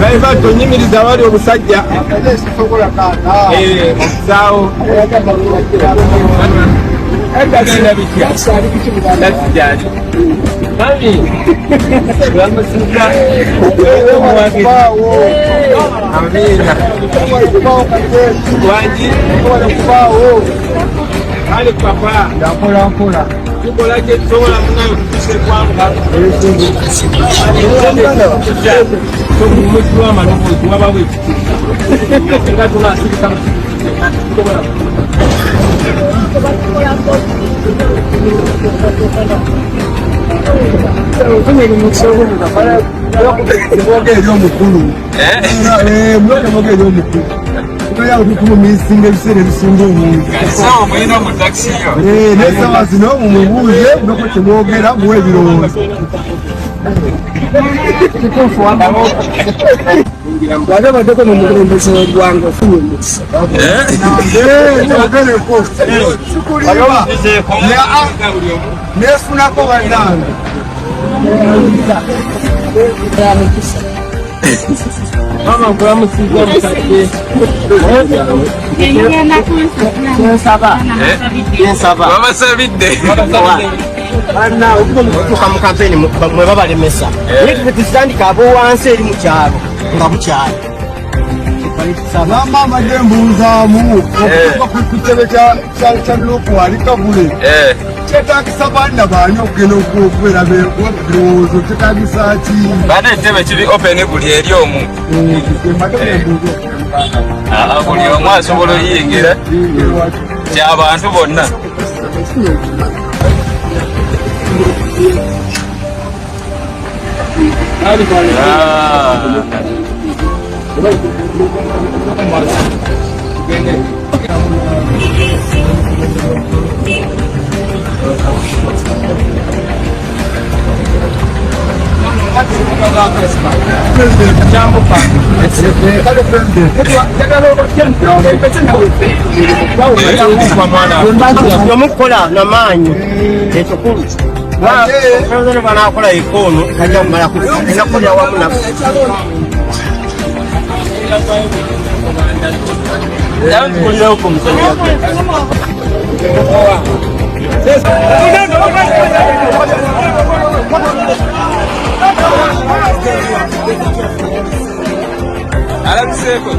Baiva tonyimiriza wali obusajja okusaawo agagenda bitya nasijali mami bamusiza omuwagizi amina wangi ali papa ndakola tukola kye tusobola munayo tukise kwanga mukiwa manobozi waba bwekiti nga tunasirika misinga ebiseera ebisinga omuntu nesawa zino mumubuuze noko kyemwogera muwe ebirowoozo wate baddeko nomukulembeze w'eggwanga ofunye omukisa nefunako bannange mama nkulamusiza omukadde ensaba babasabidde Anna okutuuka mu kampeni mwe babalemesa naye tutandika ab'owansi eri mu kyalo nga bukyali mama amadde mbuuzaamu okutuuka ku kitebe kya lupu ali kabule kyetagisa baana baani okugenda okubeera birowoozo kyetagisa ki baana entebe kiri open buli eri omu buli omu asobola oyingira ky'abantu bonna yomukukola namaanyi ekikulu President banakola ikono kajja kumala kufa kulya wamu na kulira huko msanii Alabiseko